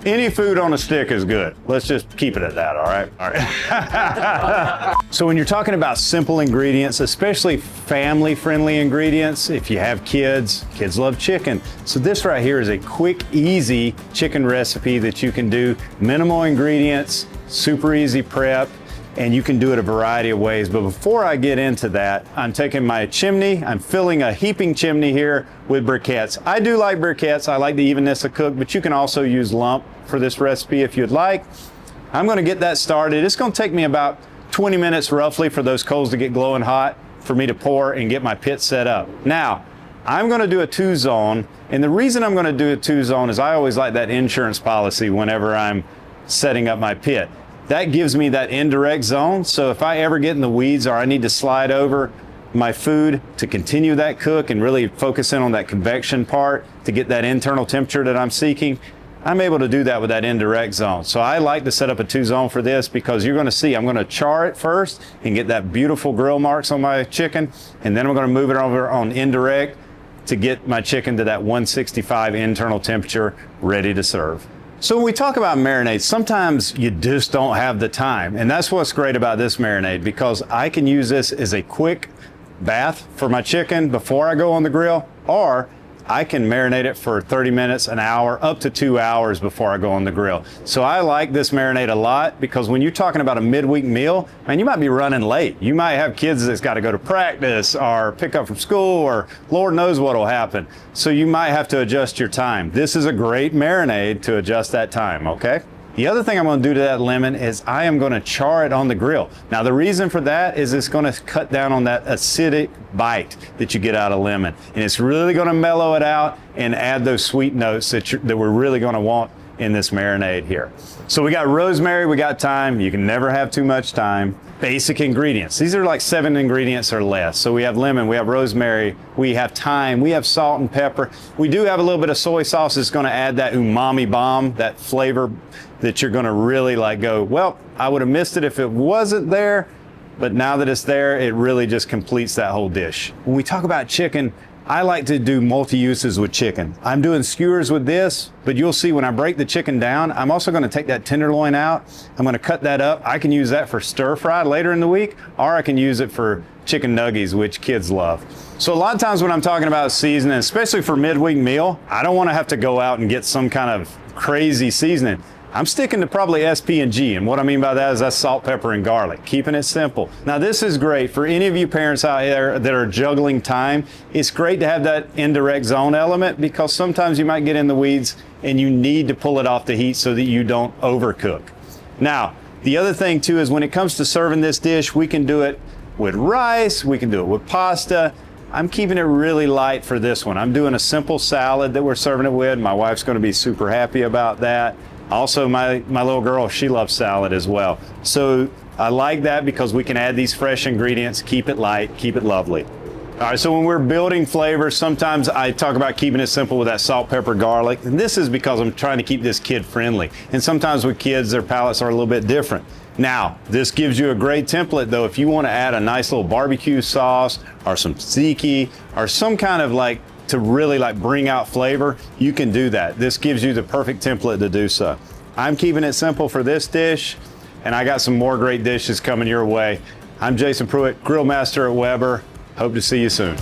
Any food on a stick is good. Let's just keep it at that, all right? All right. So when you're talking about simple ingredients, especially family-friendly ingredients, if you have kids love chicken. So this right here is a quick, easy chicken recipe that you can do. Minimal ingredients, super easy prep, and you can do it a variety of ways. But before I get into that, I'm taking my chimney, I'm filling a heaping chimney here with briquettes. I do like briquettes, I like the evenness of cook, but you can also use lump for this recipe if you'd like. I'm gonna get that started. It's gonna take me about 20 minutes roughly for those coals to get glowing hot for me to pour and get my pit set up. Now, I'm gonna do a 2-zone, and the reason I'm gonna do a 2-zone is I always like that insurance policy whenever I'm setting up my pit. That gives me that indirect zone, so if I ever get in the weeds or I need to slide over my food to continue that cook and really focus in on that convection part to get that internal temperature that I'm seeking, I'm able to do that with that indirect zone. So I like to set up a 2-zone for this because you're gonna see I'm gonna char it first and get that beautiful grill marks on my chicken, and then I'm gonna move it over on indirect to get my chicken to that 165 internal temperature ready to serve. So when we talk about marinades, sometimes you just don't have the time. And that's what's great about this marinade, because I can use this as a quick bath for my chicken before I go on the grill, or I can marinate it for 30 minutes, an hour, up to 2 hours before I go on the grill. So I like this marinade a lot because when you're talking about a midweek meal, man, you might be running late. You might have kids that's got to go to practice or pick up from school, or Lord knows what will happen. So you might have to adjust your time. This is a great marinade to adjust that time, okay? The other thing I'm going to do to that lemon is I am going to char it on the grill. Now the reason for that is it's going to cut down on that acidic bite that you get out of lemon, and it's really going to mellow it out and add those sweet notes that we're really going to want in this marinade here. So we got rosemary, we got thyme. You can never have too much thyme. Basic ingredients. These are like 7 ingredients or less. So we have lemon, we have rosemary, we have thyme, we have salt and pepper. We do have a little bit of soy sauce that's going to add that umami bomb, that flavor that you're going to really like go, well, I would have missed it if it wasn't there, but now that it's there, it really just completes that whole dish. When we talk about chicken, I like to do multi-uses with chicken. I'm doing skewers with this, but you'll see when I break the chicken down, I'm also going to take that tenderloin out. I'm going to cut that up. I can use that for stir fry later in the week, or I can use it for chicken nuggets, which kids love. So a lot of times when I'm talking about seasoning, especially for midweek meal, I don't want to have to go out and get some kind of crazy seasoning. I'm sticking to probably SP&G, and what I mean by that is that's salt, pepper, and garlic, keeping it simple. Now this is great for any of you parents out there that are juggling time. It's great to have that indirect zone element because sometimes you might get in the weeds and you need to pull it off the heat so that you don't overcook. Now, the other thing too is when it comes to serving this dish, we can do it with rice, we can do it with pasta. I'm keeping it really light for this one. I'm doing a simple salad that we're serving it with. My wife's going to be super happy about that. Also, my little girl, she loves salad as well. So I like that because we can add these fresh ingredients, keep it light, keep it lovely. All right, so when we're building flavors, sometimes I talk about keeping it simple with that salt, pepper, garlic. And this is because I'm trying to keep this kid friendly. And sometimes with kids, their palates are a little bit different. Now, this gives you a great template though. If you want to add a nice little barbecue sauce or some tzatziki or some kind of like to really like bring out flavor, you can do that. This gives you the perfect template to do so. I'm keeping it simple for this dish, and I got some more great dishes coming your way. I'm Jason Pruitt, Grillmaster at Weber. Hope to see you soon.